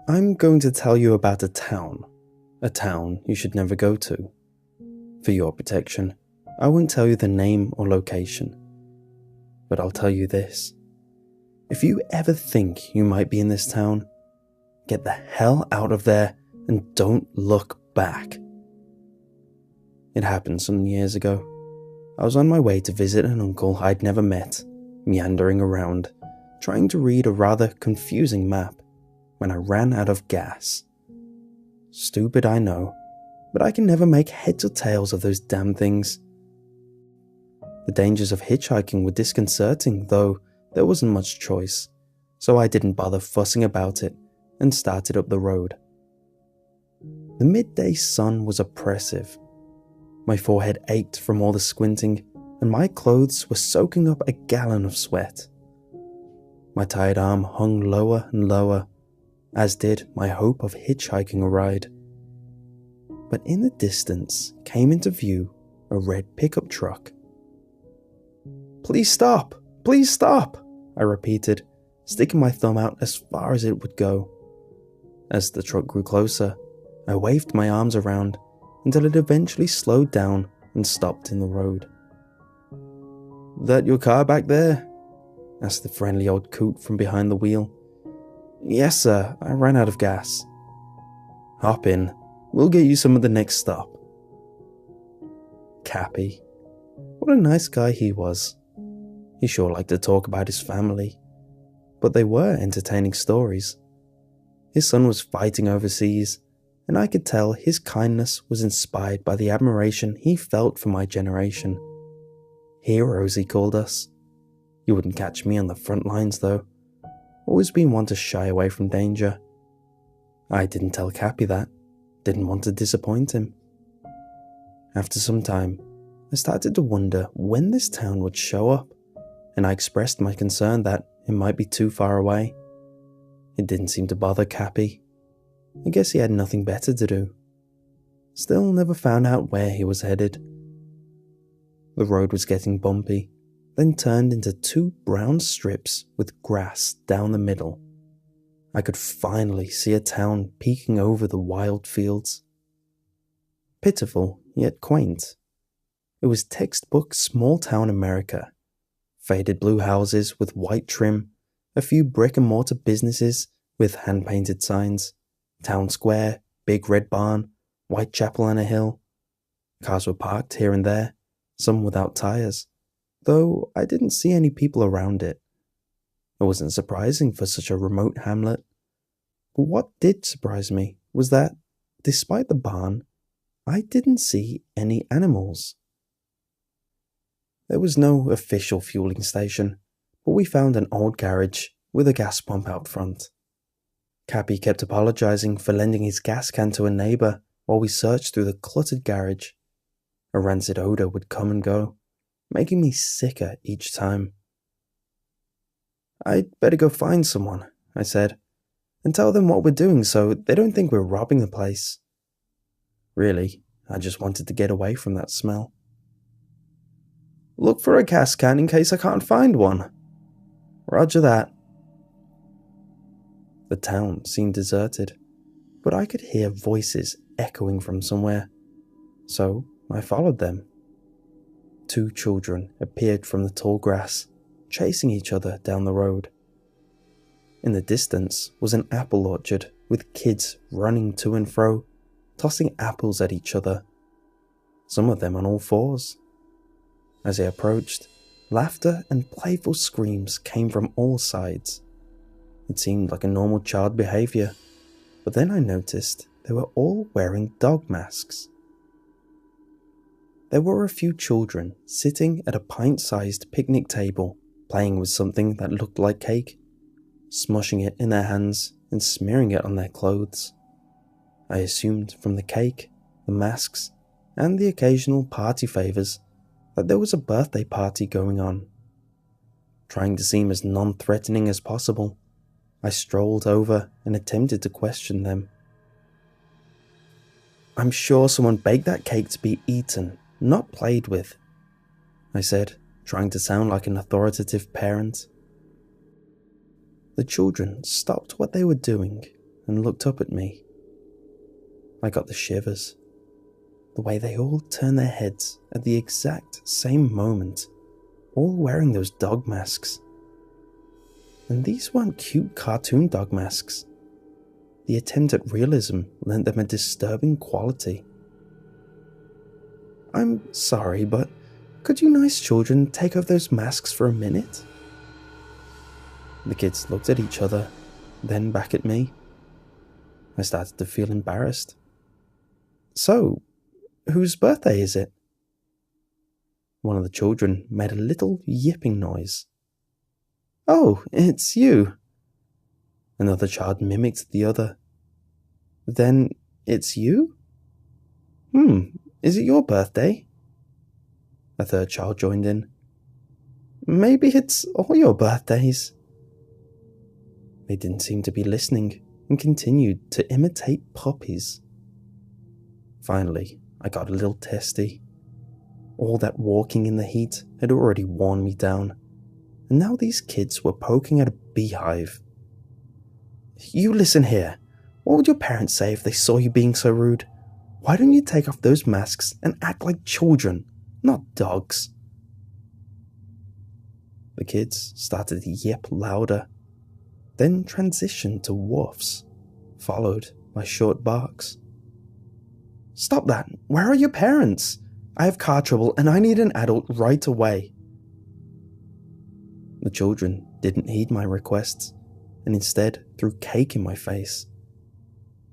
I'm going to tell you about a town you should never go to. For your protection, I won't tell you the name or location, but I'll tell you this. If you ever think you might be in this town, get the hell out of there and don't look back. It happened some years ago. I was on my way to visit an uncle I'd never met, meandering around, trying to read a rather confusing map, when I ran out of gas. Stupid, I know, but I can never make heads or tails of those damn things. The dangers of hitchhiking were disconcerting, though there wasn't much choice, so I didn't bother fussing about it and started up the road. The midday sun was oppressive. My forehead ached from all the squinting, and my clothes were soaking up a gallon of sweat. My tired arm hung lower and lower, as did my hope of hitchhiking a ride. But in the distance came into view a red pickup truck. "Please stop! Please stop!" I repeated, sticking my thumb out as far as it would go. As the truck grew closer, I waved my arms around until it eventually slowed down and stopped in the road. "That your car back there?" asked the friendly old coot from behind the wheel. "Yes, sir, I ran out of gas." "Hop in, we'll get you some at the next stop." Cappy. What a nice guy he was. He sure liked to talk about his family, but they were entertaining stories. His son was fighting overseas, and I could tell his kindness was inspired by the admiration he felt for my generation. Heroes, he called us. You wouldn't catch me on the front lines, though. Always been one to shy away from danger. I didn't tell Cappy that. Didn't want to disappoint him. After some time, I started to wonder when this town would show up, and I expressed my concern that it might be too far away. It didn't seem to bother Cappy. I guess he had nothing better to do. Still never found out where he was headed. The road was getting bumpy, then turned into two brown strips with grass down the middle. I could finally see a town peeking over the wild fields. Pitiful, yet quaint. It was textbook small-town America. Faded blue houses with white trim, a few brick-and-mortar businesses with hand-painted signs, town square, big red barn, white chapel on a hill. Cars were parked here and there, some without tires, though I didn't see any people around it. It wasn't surprising for such a remote hamlet. But what did surprise me was that, despite the barn, I didn't see any animals. There was no official fueling station, but we found an old garage with a gas pump out front. Cappy kept apologizing for lending his gas can to a neighbor while we searched through the cluttered garage. A rancid odor would come and go, making me sicker each time. "I'd better go find someone," I said, "and tell them what we're doing so they don't think we're robbing the place." Really, I just wanted to get away from that smell. "Look for a gas can in case I can't find one." "Roger that." The town seemed deserted, but I could hear voices echoing from somewhere, so I followed them. Two children appeared from the tall grass, chasing each other down the road. In the distance was an apple orchard with kids running to and fro, tossing apples at each other, some of them on all fours. As I approached, laughter and playful screams came from all sides. It seemed like a normal child behavior, but then I noticed they were all wearing dog masks. There were a few children sitting at a pint-sized picnic table, playing with something that looked like cake, smushing it in their hands and smearing it on their clothes. I assumed from the cake, the masks, and the occasional party favors that there was a birthday party going on. Trying to seem as non-threatening as possible, I strolled over and attempted to question them. "I'm sure someone baked that cake to be eaten, not played with," I said, trying to sound like an authoritative parent. The children stopped what they were doing and looked up at me. I got the shivers. The way they all turned their heads at the exact same moment, all wearing those dog masks. And these weren't cute cartoon dog masks. The attempt at realism lent them a disturbing quality. "I'm sorry, but could you nice children take off those masks for a minute?" The kids looked at each other, then back at me. I started to feel embarrassed. "So, whose birthday is it?" One of the children made a little yipping noise. "Oh, it's you." Another child mimicked the other. "Then it's you? Is it your birthday?" A third child joined in. "Maybe it's all your birthdays." They didn't seem to be listening and continued to imitate puppies. Finally, I got a little testy. All that walking in the heat had already worn me down, and now these kids were poking at a beehive. "You listen here. What would your parents say if they saw you being so rude? Why don't you take off those masks and act like children, not dogs?" The kids started to yip louder, then transitioned to woofs, followed by short barks. "Stop that! Where are your parents? I have car trouble and I need an adult right away." The children didn't heed my requests and instead threw cake in my face.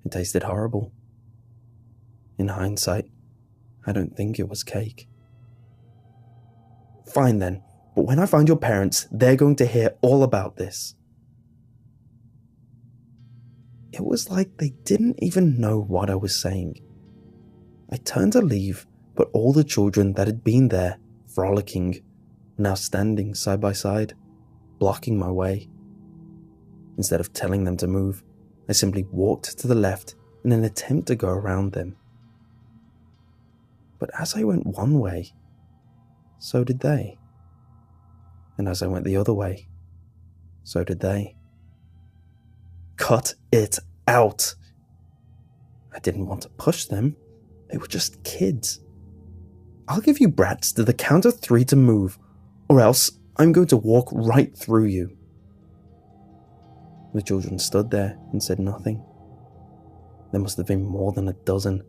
It tasted horrible. In hindsight, I don't think it was cake. "Fine then, but when I find your parents, they're going to hear all about this." It was like they didn't even know what I was saying. I turned to leave, but all the children that had been there, frolicking, were now standing side by side, blocking my way. Instead of telling them to move, I simply walked to the left in an attempt to go around them. But as I went one way, so did they. And as I went the other way, so did they. Cut it out! I didn't want to push them. They were just kids. "I'll give you brats to the count of 3 to move, or else I'm going to walk right through you." The children stood there and said nothing. There must have been more than a dozen,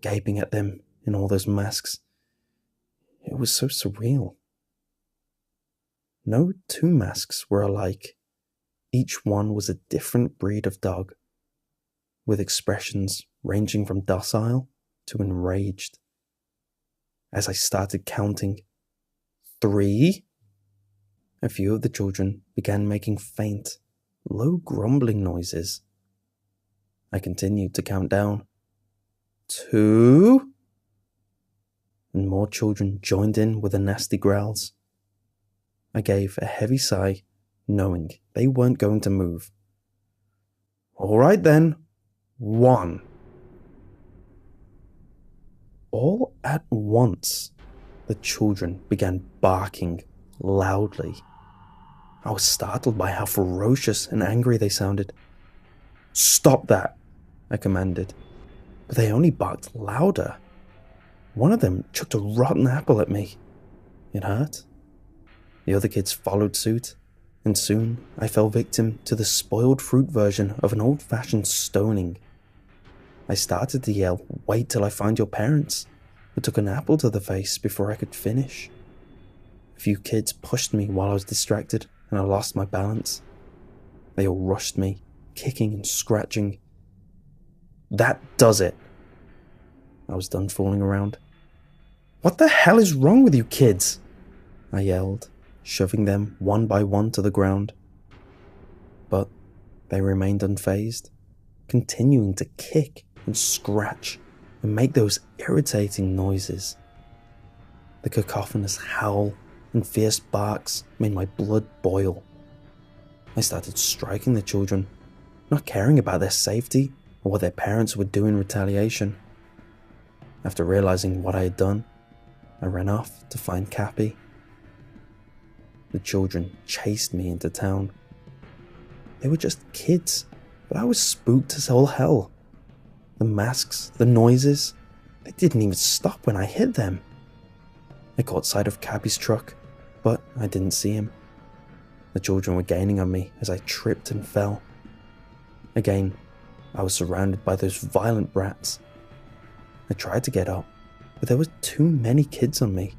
gaping at them in all those masks. It was so surreal. No two masks were alike. Each one was a different breed of dog, with expressions ranging from docile to enraged. As I started counting 3, a few of the children began making faint, low grumbling noises. I continued to count down 2, and more children joined in with the nasty growls. I gave a heavy sigh, knowing they weren't going to move. "All right then, 1. All at once, the children began barking loudly. I was startled by how ferocious and angry they sounded. "Stop that!" I commanded, but they only barked louder. One of them chucked a rotten apple at me. It hurt. The other kids followed suit, and soon I fell victim to the spoiled fruit version of an old-fashioned stoning. I started to yell, "Wait till I find your parents," but took an apple to the face before I could finish. A few kids pushed me while I was distracted, and I lost my balance. They all rushed me, kicking and scratching. "That does it." I was done fooling around. "What the hell is wrong with you kids?" I yelled, shoving them one by one to the ground. But they remained unfazed, continuing to kick and scratch and make those irritating noises. The cacophonous howl and fierce barks made my blood boil. I started striking the children, not caring about their safety or what their parents would do in retaliation. After realizing what I had done, I ran off to find Cappy. The children chased me into town. They were just kids, but I was spooked as all hell. The masks, the noises, they didn't even stop when I hit them. I caught sight of Cappy's truck, but I didn't see him. The children were gaining on me as I tripped and fell. Again, I was surrounded by those violent brats. I tried to get up, but there were too many kids on me,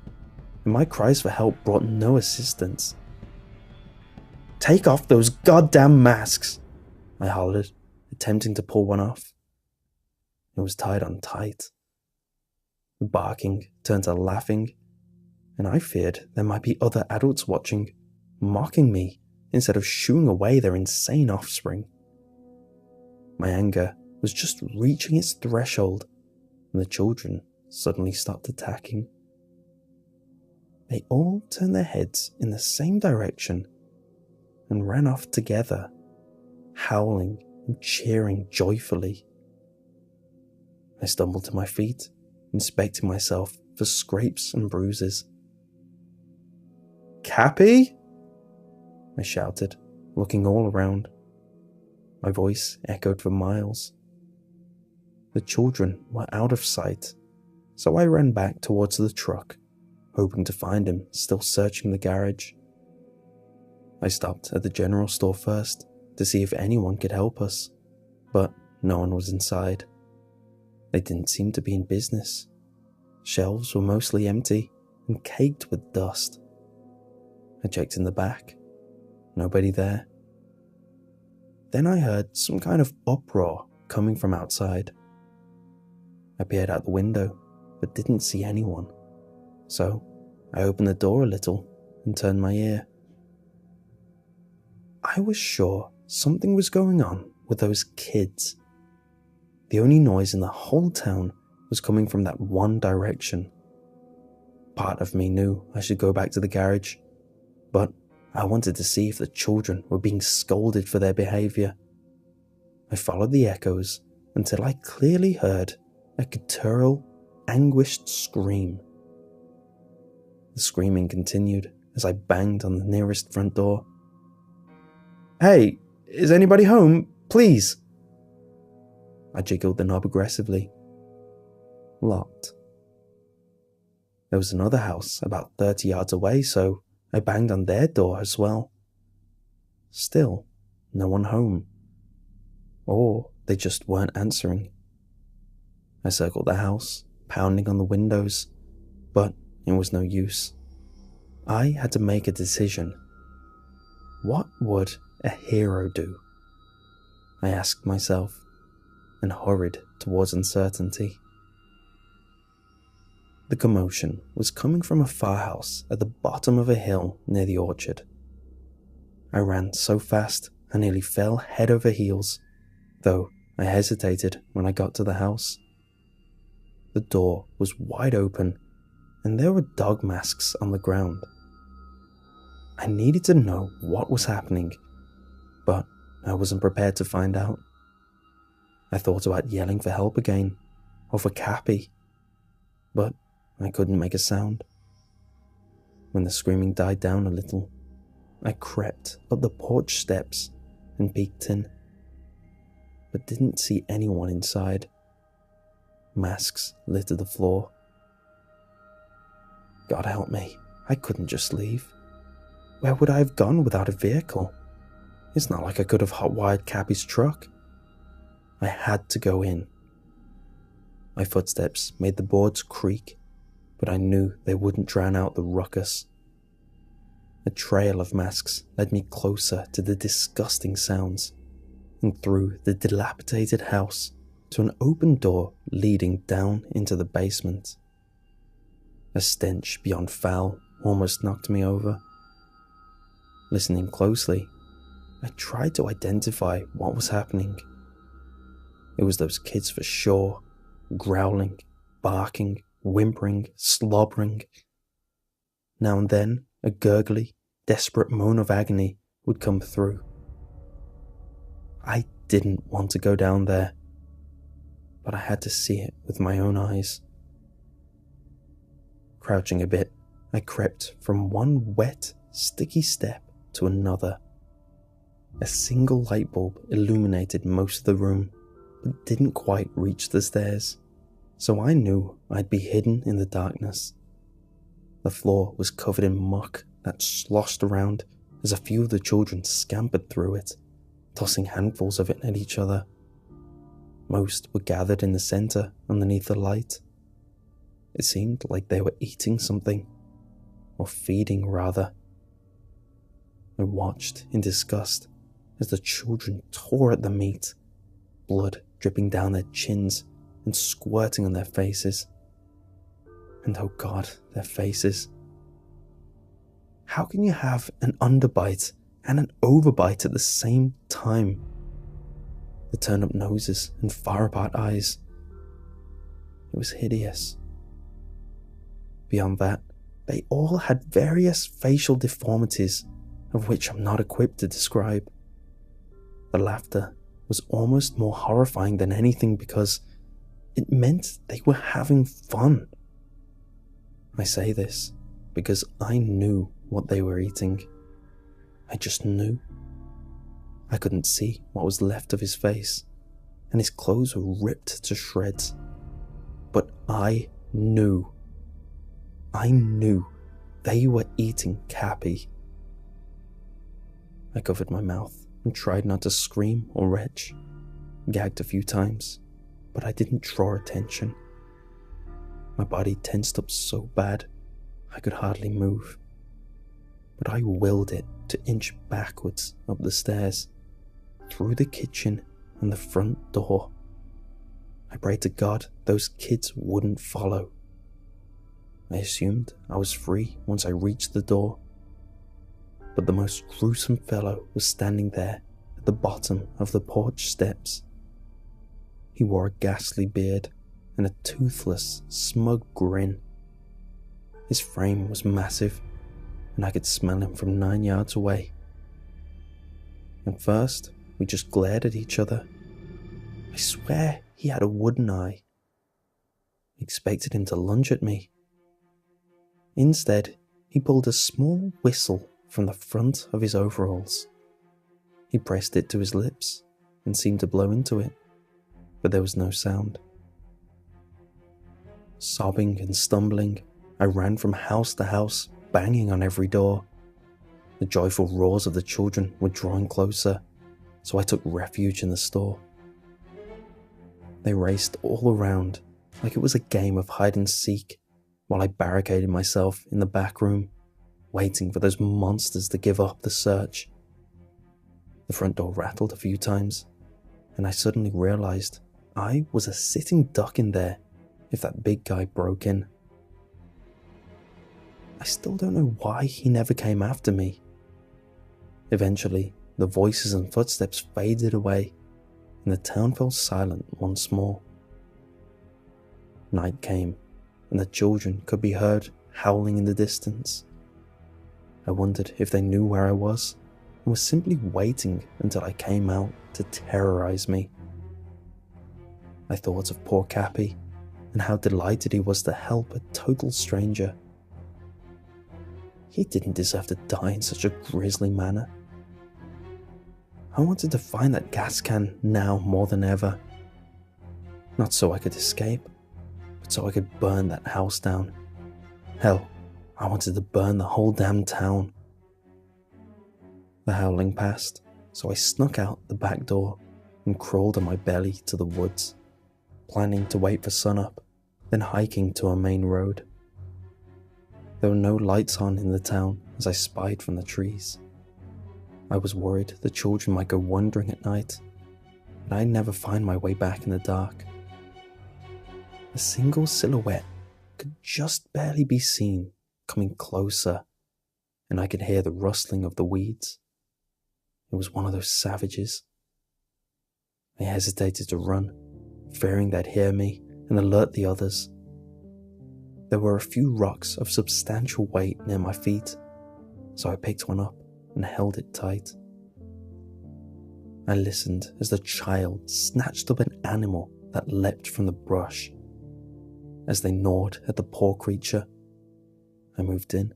and my cries for help brought no assistance. "Take off those goddamn masks!" I hollered, attempting to pull one off. It was tied on tight. The barking turned to laughing, and I feared there might be other adults watching, mocking me instead of shooing away their insane offspring. My anger was just reaching its threshold when the children suddenly stopped attacking. They all turned their heads in the same direction and ran off together, howling and cheering joyfully. I stumbled to my feet, inspecting myself for scrapes and bruises. "Cappy?" I shouted, looking all around. My voice echoed for miles. The children were out of sight, so I ran back towards the truck, hoping to find him still searching the garage. I stopped at the general store first to see if anyone could help us, but no one was inside. They didn't seem to be in business. Shelves were mostly empty and caked with dust. I checked in the back. Nobody there. Then I heard some kind of uproar coming from outside. I peered out the window, but didn't see anyone. So I opened the door a little and turned my ear. I was sure something was going on with those kids. The only noise in the whole town was coming from that one direction. Part of me knew I should go back to the garage, but I wanted to see if the children were being scolded for their behavior. I followed the echoes until I clearly heard a guttural, anguished scream. The screaming continued as I banged on the nearest front door. "Hey, is anybody home? Please!" I jiggled the knob aggressively. Locked. There was another house about 30 yards away, so I banged on their door as well. Still, no one home. Or they just weren't answering. I circled the house, pounding on the windows, but it was no use. I had to make a decision. What would a hero do? I asked myself, and hurried towards uncertainty. The commotion was coming from a farmhouse at the bottom of a hill near the orchard. I ran so fast I nearly fell head over heels, though I hesitated when I got to the house. The door was wide open, and there were dog masks on the ground. I needed to know what was happening, but I wasn't prepared to find out. I thought about yelling for help again, or for Cappy, but I couldn't make a sound. When the screaming died down a little, I crept up the porch steps and peeked in, but didn't see anyone inside. Masks littered the floor. God help me, I couldn't just leave. Where would I have gone without a vehicle? It's not like I could have hotwired Cappy's truck. I had to go in. My footsteps made the boards creak, but I knew they wouldn't drown out the ruckus. A trail of masks led me closer to the disgusting sounds, and through the dilapidated house to an open door leading down into the basement. A stench beyond foul almost knocked me over. Listening closely, I tried to identify what was happening. It was those kids for sure, growling, barking, whimpering, slobbering. Now and then, a gurgly, desperate moan of agony would come through. I didn't want to go down there, but I had to see it with my own eyes. Crouching a bit, I crept from one wet, sticky step to another. A single light bulb illuminated most of the room, but didn't quite reach the stairs, so I knew I'd be hidden in the darkness. The floor was covered in muck that sloshed around as a few of the children scampered through it, tossing handfuls of it at each other. Most were gathered in the center underneath the light. It seemed like they were eating something, or feeding rather. I watched in disgust as the children tore at the meat, blood dripping down their chins and squirting on their faces. And oh God, their faces. How can you have an underbite and an overbite at the same time? The turn-up noses and far-apart eyes. It was hideous. Beyond that, they all had various facial deformities, of which I'm not equipped to describe. The laughter was almost more horrifying than anything because it meant they were having fun. I say this because I knew what they were eating. I just knew. I couldn't see what was left of his face, and his clothes were ripped to shreds. But I knew. I knew they were eating Cappy. I covered my mouth and tried not to scream or retch. Gagged a few times, but I didn't draw attention. My body tensed up so bad I could hardly move. But I willed it to inch backwards up the stairs, through the kitchen and the front door. I prayed to God those kids wouldn't follow. I assumed I was free once I reached the door. But the most gruesome fellow was standing there at the bottom of the porch steps. He wore a ghastly beard and a toothless, smug grin. His frame was massive, and I could smell him from 9 yards away. At first, we just glared at each other. I swear he had a wooden eye. I expected him to lunge at me. Instead, he pulled a small whistle from the front of his overalls. He pressed it to his lips and seemed to blow into it, but there was no sound. Sobbing and stumbling, I ran from house to house, banging on every door. The joyful roars of the children were drawing closer, so I took refuge in the store. They raced all around like it was a game of hide and seek, while I barricaded myself in the back room, waiting for those monsters to give up the search. The front door rattled a few times, and I suddenly realized I was a sitting duck in there if that big guy broke in. I still don't know why he never came after me. Eventually, the voices and footsteps faded away, and the town fell silent once more. Night came, and the children could be heard howling in the distance. I wondered if they knew where I was, and were simply waiting until I came out to terrorize me. I thought of poor Cappy, and how delighted he was to help a total stranger. He didn't deserve to die in such a grisly manner. I wanted to find that gas can now more than ever. Not so I could escape, but so I could burn that house down. Hell, I wanted to burn the whole damn town. The howling passed, so I snuck out the back door and crawled on my belly to the woods, planning to wait for sunup, then hiking to our main road. There were no lights on in the town as I spied from the trees. I was worried the children might go wandering at night, but I'd never find my way back in the dark. A single silhouette could just barely be seen coming closer, and I could hear the rustling of the weeds. It was one of those savages. I hesitated to run, fearing they'd hear me and alert the others. There were a few rocks of substantial weight near my feet, so I picked one up and held it tight. I listened as the child snatched up an animal that leapt from the brush. As they gnawed at the poor creature, I moved in.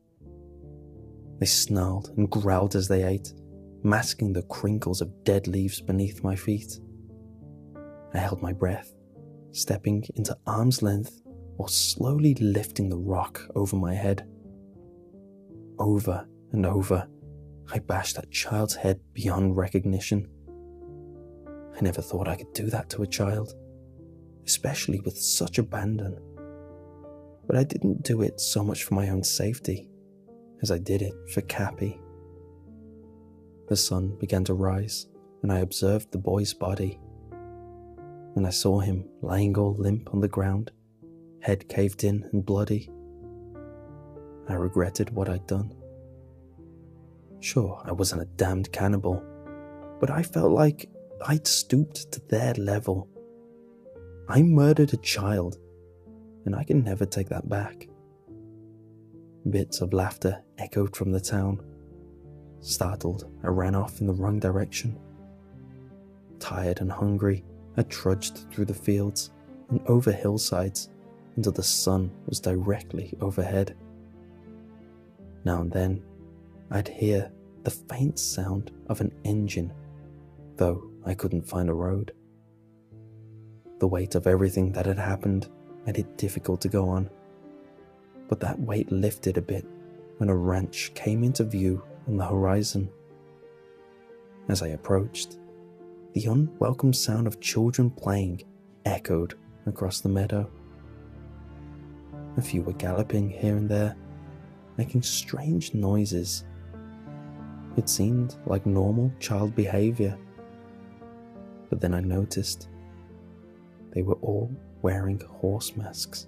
They snarled and growled as they ate, masking the crinkles of dead leaves beneath my feet. I held my breath, stepping into arm's length while slowly lifting the rock over my head. Over and over, I bashed that child's head beyond recognition. I never thought I could do that to a child, especially with such abandon. But I didn't do it so much for my own safety as I did it for Cappy. The sun began to rise, and I observed the boy's body. When I saw him lying all limp on the ground, head caved in and bloody, I regretted what I'd done. Sure, I wasn't a damned cannibal, but I felt like I'd stooped to their level. I murdered a child, and I can never take that back. Bits of laughter echoed from the town. Startled, I ran off in the wrong direction. Tired and hungry, I trudged through the fields and over hillsides until the sun was directly overhead. Now and then, I'd hear the faint sound of an engine, though I couldn't find a road. The weight of everything that had happened made it difficult to go on, but that weight lifted a bit when a ranch came into view on the horizon. As I approached, the unwelcome sound of children playing echoed across the meadow. A few were galloping here and there, making strange noises. It seemed like normal child behavior. But then I noticed they were all wearing horse masks.